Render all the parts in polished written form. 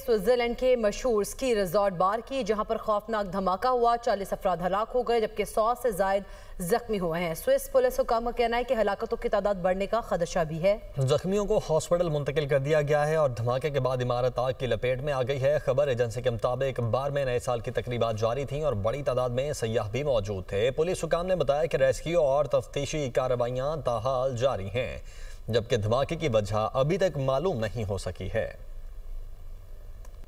Switzerland के मशहूर ski resort बार की जहां पर खौफनाक धमाका हुआ, 40 अफराद हलाक हो गए जबकि 100 से जायद जख्मी हुए हैं। स्विस पुलिस हुकाम का कहना है कि हलाकतों की तादाद बढ़ने का खदशा भी है। जख्मियों को हॉस्पिटल मुंतकिल कर दिया गया है और धमाके के बाद इमारत आग की लपेट में आ गई है। खबर एजेंसी के मुताबिक बार में नए साल की तकरीबात जारी थी और बड़ी तादाद में सयाह भी मौजूद थे। पुलिस हुकाम ने बताया कि रेस्क्यू और तफ्तीशी कार्रवाइयां ताहाल जारी हैं, जबकि धमाके की वजह अभी तक मालूम नहीं हो सकी है।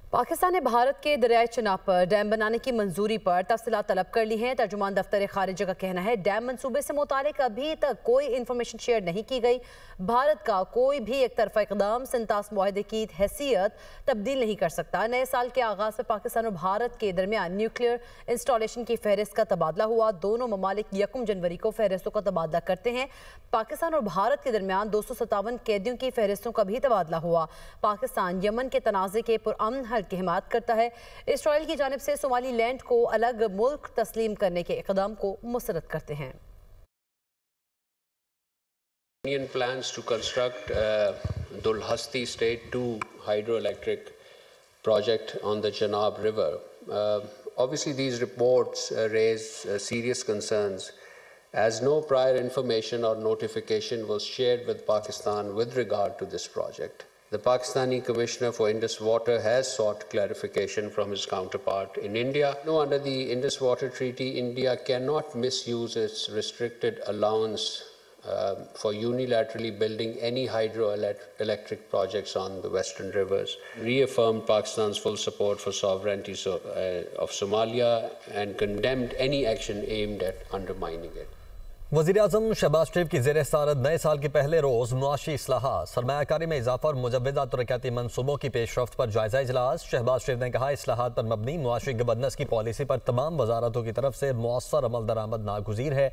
पाकिस्तान ने भारत के दरियाई चिनाब पर डैम बनाने की मंजूरी पर तफसीलात तलब कर ली हैं। तर्जुमान दफ्तर खारिजा का कहना है डैम मंसूबे से मुतालिक अभी तक कोई इंफॉर्मेशन शेयर नहीं की गई। भारत का कोई भी एक तरफा इकदाम सिंतास मुआहदे की हैसियत तब्दील नहीं कर सकता। नए साल के आगाज में पाकिस्तान और भारत के दरमियान न्यूक्लियर इंस्टॉलेशन की फहरिस्त का तबादला हुआ। दोनों ममालिक 1 जनवरी को फहरिस्तों का तबादला करते हैं। पाकिस्तान और भारत के दरमियान 257 कैदियों की फहरिस्तों का भी तबादला हुआ। पाकिस्तान यमन के तनाज़े के पुरअमन हल की हिमायत करता है। इसराइल की जानिब से सोमालीलैंड को अलग मुल्क तस्लीम करने के इक़दाम को मुस्तरद करते हैं। Union plans to construct Dulhasti State 2 hydroelectric project on the Chenab River. Obviously, these reports raise serious concerns, as no prior information or notification was shared with Pakistan with regard to this project. The Pakistani Commissioner for Indus Water has sought clarification from his counterpart in India. No, under the Indus Water Treaty, India cannot misuse its restricted allowance for unilaterally building any hydroelectric projects on the western rivers. Reaffirmed Pakistan's full support for sovereignty of Somalia and condemned any action aimed at undermining it. वज़ीर-ए-आज़म शहबाज शरीफ की ज़ेर सदारत नए साल के पहले रोज़ मुआशी इस्लाहात, सरमायाकारी में इजाफा और मुजव्वज़ा तरक्याती मनसूबों की पेशरफ्त पर जायज़ा इजलास। शहबाज शरीफ ने कहा इस्लाहात पर मबनी मुआशी गवर्नेंस की पॉलिसी पर तमाम वजारतों की तरफ से मौसर अमल दरामद नागुज़ीर है।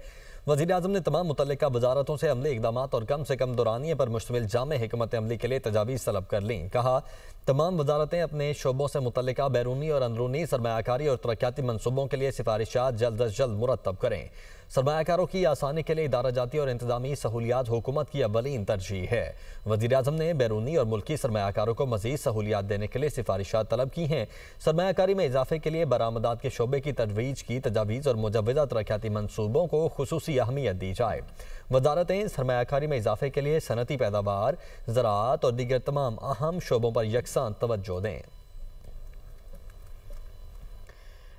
वज़ीर-ए-आज़म ने तमाम मुतल्लिका वजारतों से अमली इक़दामात और कम से कम दौरानिए पर मुश्तमिल जामे हिकमत अमली के लिए तजावीज़ तलब कर लीं। कहा तमाम वजारतें अपने शोबों से मुतल्लिका बैरूनी और अंदरूनी सरमायाकारी और तरक्याती मनसूबों के लिए सिफारिशात जल्द अज जल्द मुरतब करें। सरमायाकारों की आसानी के लिए इदारा जाती और इंतजामी सहूलियात हुकूमत की अव्वलीन तरजीह है। वज़ीर-ए-आज़म ने बैरूनी और मुल्की सरमायाकारों को मज़ीद सहूलियात देने के लिए सिफारिशात तलब की हैं। सरमायाकारी में इजाफे के लिए बरामदात के शोबे की तजवीज़ की तजावीज़ और मुजव्वज़ा तरक्याती मनसूबों को खुसूसी अहमियत दी जाए। वजारतें सरमायाकारी में इजाफे के लिए सनती पैदावार, ज़राअत और दीगर तमाम अहम शोबों पर यकसां तवज्जो दें।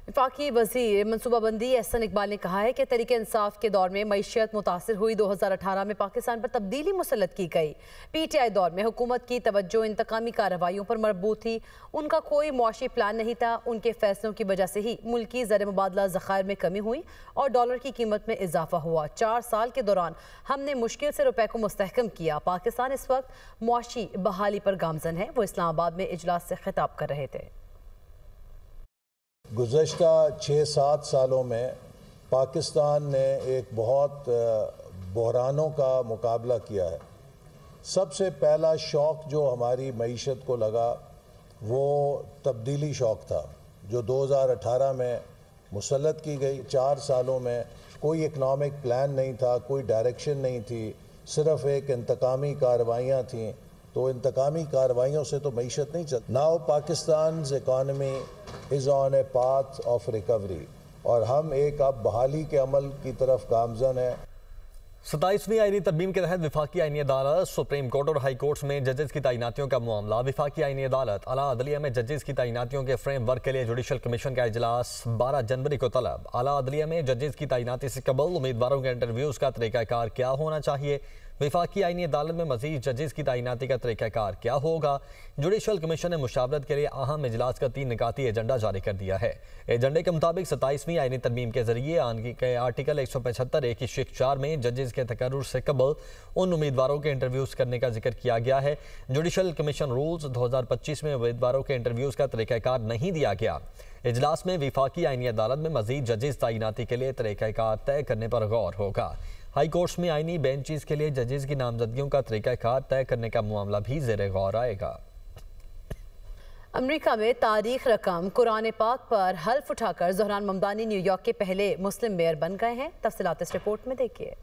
वफाकी वज़ीर मनसूबाबंदी एहसन इकबाल ने कहा है कि तहरीक इंसाफ के दौर में मईशत मुतासिर हुई। 2018 में पाकिस्तान पर तब्दीली मुसल्लत की गई। PTI दौर में हुकूमत की तवज्जो इंतकामी कार्रवाइयों पर मरबूत थी। उनका कोई मुआशी प्लान नहीं था। उनके फैसलों की वजह से ही मुल्की ज़र मुबादला ज़खायर में कमी हुई और डॉलर की कीमत में इजाफा हुआ। 4 साल के दौरान हमने मुश्किल से रुपए को मुस्तहकम किया। पाकिस्तान इस वक्त मुआशी बहाली पर गामजन है। वो इस्लामाबाद में इजलास से खिताब कर रहे थे। गुज़श्ता 6-7 सालों में पाकिस्तान ने एक बहुत बहरानों का मुकाबला किया है। सबसे पहला शौक़ जो हमारी मईशत को लगा वो तब्दीली शौक़ था, जो 2018 में मुसल्लत की गई। 4 सालों में कोई इकनॉमिक प्लान नहीं था, कोई डायरेक्शन नहीं थी, सिर्फ़ एक इंतकामी कार्रवाइयाँ थीं। तो इंतकामी कार्रवाइयों से तो मईशत नहीं चलती। Now Pakistan economy is on a path of recovery और हम एक अब बहाली के अमल की तरफ गामजन है। 27वीं आईनी तरमीम के तहत विफाकी आईनी अदालत, सुप्रीम कोर्ट और हाई कोर्ट्स में जजेस की तैनातियों का मामला। विफाकी आईनी अदालत आला अदलिया में जजेस की तैनातियों के फ्रेमवर्क के लिए जुडिशल कमीशन का इजलास 12 जनवरी को तलब। आला अदलिया में जजेस की तैनाती से कबल उम्मीदवारों के इंटरव्यूज़ का तरीक़ाकार क्या होना चाहिए। विफाकी आईनी अदालत में मज़ीद जजेस की तैनाती का तरीक़ाकार क्या होगा। जुडिशल कमीशन ने मुशावरत के लिए अहम इजलास का 3 निकाती एजेंडा जारी कर दिया है। एजेंडे के मुताबिक 27वीं आईनी तरमीम के जरिए आर्टिकल 175(1)(4) में जजेस के तकर्रुर से कबल उन उम्मीदवारों के इंटरव्यूज़ करने का जिक्र किया गया है। जुडिशल कमीशन रूल्स 2025 में उम्मीदवारों के इंटरव्यूज़ का तरीक़ाकार नहीं दिया गया। इजलास में विफाकी आईनी अदालत में मज़ीद जजेस तैनाती के लिए तरीक़ाकार तय करने पर गौर होगा। हाई कोर्ट्स में आईनी बेंचेस के लिए जजेस की नामजदगियों का तरीक़ाकार तय करने का मामला भी ज़ेरे गौर आएगा। अमेरिका में तारीख रकम कुरान पाक पर हल्फ उठाकर ज़हरान ममदानी न्यूयॉर्क के पहले मुस्लिम मेयर बन गए हैं। तफसीलात इस रिपोर्ट में देखिए।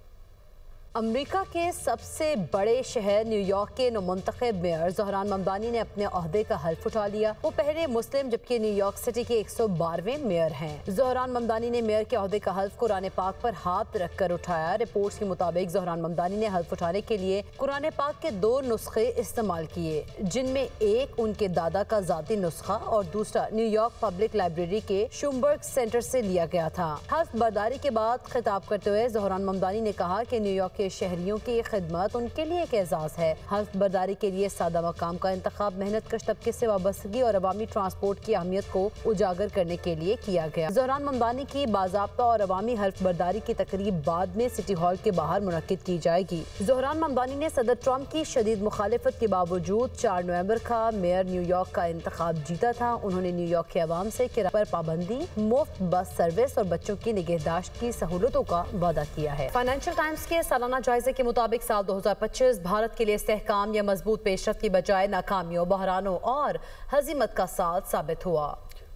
अमेरिका के सबसे बड़े शहर न्यूयॉर्क के नौमुंतखब मेयर ज़ोहरान ममदानी ने अपने ओहदे का हल्फ उठा लिया। वो पहले मुस्लिम जबकि न्यूयॉर्क सिटी के 112वें मेयर हैं। ज़ोहरान ममदानी ने मेयर के ओहदे का हल्फ कुरान पाक पर हाथ रखकर उठाया। रिपोर्ट्स के मुताबिक ज़ोहरान ममदानी ने हल्फ उठाने के लिए कुरान पाक के 2 नुस्खे इस्तेमाल किए, जिनमें एक उनके दादा का ज़ाती नुस्खा और दूसरा न्यूयॉर्क पब्लिक लाइब्रेरी के शुम्बर्ग सेंटर से लिया गया था। हल्फ बर्दारी के बाद खिताब करते हुए ज़ोहरान ममदानी ने कहा कि न्यूयॉर्क के शहरियों की खिदमत उनके लिए एक एजाज़ है। हल्फ बर्दारी के लिए सादा मकाम का इंतखाब मेहनत कश तबके से वाबस्तगी और अवामी ट्रांसपोर्ट की अहमियत को उजागर करने के लिए किया गया। ज़ोहरान ममदानी की बाज़ाब्ता और अवामी हल्फ बर्दारी की तकरीब बाद में सिटी हॉल के बाहर मुनक्किद की जाएगी। ज़ोहरान ममदानी ने सदर ट्रंप की शदीद मुखालिफत के बावजूद 4 नवंबर का मेयर न्यूयॉर्क का इंतखाब जीता था। उन्होंने न्यूयॉर्क के अवाम से किराए पर पाबंदी, मुफ्त बस सर्विस और बच्चों की निगहदाश्त की सहूलतों का वादा किया है। फाइनेंशियल टाइम्स के सालाना जायजे के मुताबिक साल 2025 भारत के लिए इस्तेहकाम या मजबूत पेशरफ्त की बजाय नाकामियों, बहरानों और हजीमत का साल साबित हुआ।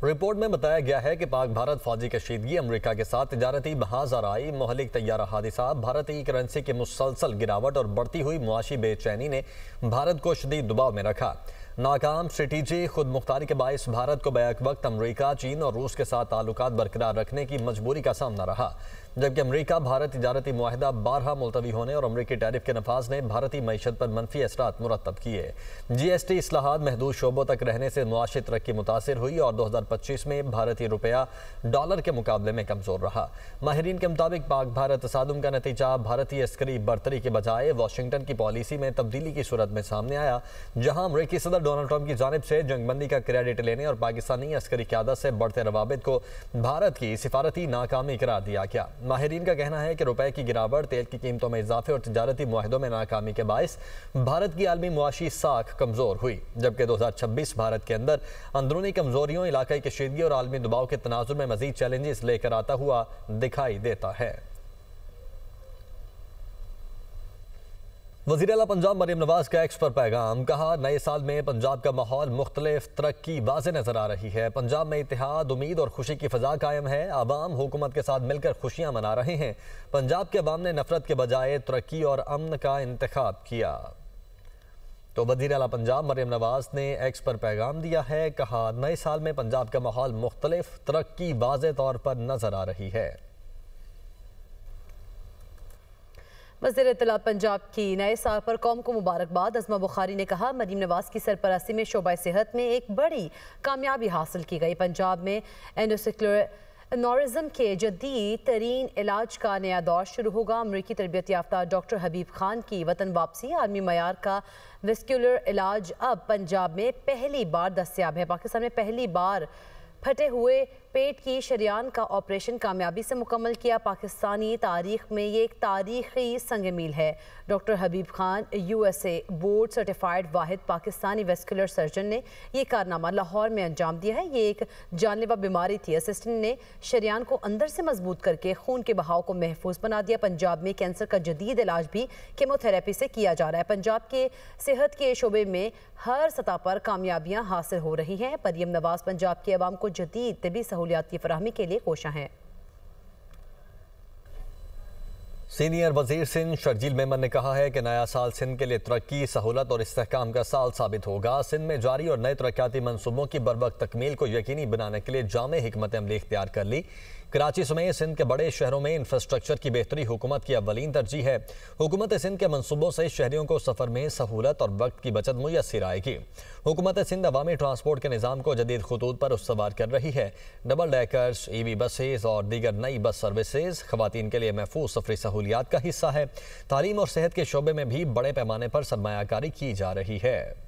रिपोर्ट में बताया गया है कि पाक भारत फौजी कशीदगी, अमेरिका के साथ तिजारती बहाज़राई, मोहलिक तैयारा हादिसा, भारतीय करेंसी की मुसलसल गिरावट और बढ़ती हुई मुआशी बेचैनी ने भारत को शदीद दबाव में रखा। नाकाम स्ट्रेटेजी खुद मुख्तारी के बायस भारत को बैक वक्त अमरीका, चीन और रूस के साथ ताल्लुकात बरकरार रखने की मजबूरी का सामना रहा, जबकि अमरीका भारत तिजारती मुआहदा बारहा मुलतवी होने और अमरीकी टैरिफ के नफाज ने भारतीय मईशत पर मनफी असरात मुरतब किए। GST इस्लाहात महदूद शोबों तक रहने से मुआशी तरक्की मुतासिर हुई और 2025 में भारतीय रुपया डॉलर के मुकाबले में कमजोर रहा। माहिरीन के मुताबिक पाक भारत तसादुम का नतीजा भारतीय अस्करी बरतरी के बजाय वाशिंगटन की पॉलिसी में तब्दीली की सूरत में सामने आया, जहां अमरीकी सदर डोनाल्ड ट्रंप की जानिब से जंगबंदी का क्रेडिट लेने और पाकिस्तानी अस्करी क़यादत से बढ़ते रवाबित को भारत की सिफारती नाकामी करार दिया गया। माहिरीन का कहना है कि रुपए की गिरावट, तेल की कीमतों में इजाफे और तिजारती मुआहदों में नाकामी के बायस भारत की आलमी मुआशी साख कमजोर हुई, जबकि 2026 भारत के अंदर अंदरूनी कमजोरियों, इलाकाई कशीदगी और आलमी दबाव के तनाजुर में मजीद चैलेंजेस लेकर आता हुआ दिखाई देता है। वज़ीर आला पंजाब मरीम नवाज का एक्स पर पैगाम, कहा नए साल में पंजाब का माहौल मुख्तलिफ, तरक्की वाज़े नजर आ रही है। पंजाब में इत्तेहाद, उम्मीद और खुशी की फ़ज़ा कायम है। आवाम हुकूमत के साथ मिलकर खुशियाँ मना रहे हैं। पंजाब के अवाम ने नफरत के बजाय तरक्की और अमन का इंतखाब किया। तो वज़ीर आला पंजाब मरीम नवाज ने एक्स पर पैगाम दिया है, कहा नए साल में पंजाब का माहौल मुख्तलिफ, तरक्की वाज़े तौर पर नजर आ रही है। वज़ीर इत्तलात पंजाब की नए साल पर कौम को मुबारकबाद। अज़मा बुखारी ने कहा मरीम नवाज की सरपरस्ती में शोबा सेहत में एक बड़ी कामयाबी हासिल की गई। पंजाब में एंडोस्क्लेरोसिस के जदीद तरीन इलाज का नया दौर शुरू होगा। अमरीकी तरबियत याफ्ता डॉक्टर हबीब खान की वतन वापसी, आलमी मयार का वेस्कुलर इलाज अब पंजाब में पहली बार दस्तयाब है। पाकिस्तान में पहली बार फटे हुए पेट की शरियान का ऑपरेशन कामयाबी से मुकम्मल किया। पाकिस्तानी तारीख में ये एक तारीखी संग मील है। डॉक्टर हबीब खान USA बोर्ड सर्टिफाइड वाहिद पाकिस्तानी वेस्कुलर सर्जन ने यह कारनामा लाहौर में अंजाम दिया है। ये एक जानलेवा बीमारी थी। असिस्टेंट ने शरियान को अंदर से मजबूत करके खून के बहाव को महफूज बना दिया। पंजाब में कैंसर का जदीद इलाज भी कीमोथेरेपी से किया जा रहा है। पंजाब के सेहत के शोबे में हर सतह पर कामयाबियाँ हासिल हो रही हैं। मरीम नवाज पंजाब के अवाम को जदीद तबी सहूलियात की फराहमी के लिए कोशा हैं। सीनियर वजीर सिंध शर्जील मेमन ने कहा है कि नया साल सिंध के लिए तरक्की, सहूलत और इस्तेहकाम का साल साबित होगा। सिंध में जारी और नए तरक्याती मनसूबों की बरवक्त तकमील को यकीनी बनाने के लिए जामे हिकमत अमली इख्तियार कर ली। कराची समेत सिंध के बड़े शहरों में इंफ्रास्ट्रक्चर की बेहतरी हुकूमत की अव्वलीन तरजीह है। हुकूमत सिंध के मनसूबों से शहरियों को सफ़र में सहूलत और वक्त की बचत मुयस्सर आएगी। हुकूमत सिंध अवामी ट्रांसपोर्ट के निज़ाम को जदीद खतूत पर उसवार कर रही है। डबल डेकर्स, EV बसेज और दीगर नई बस सर्विसेज खवातीन के लिए महफूज सफरी सहूलियात का हिस्सा है। तालीम और सेहत के शोबे में भी बड़े पैमाने पर सरमायाकारी की जा रही है।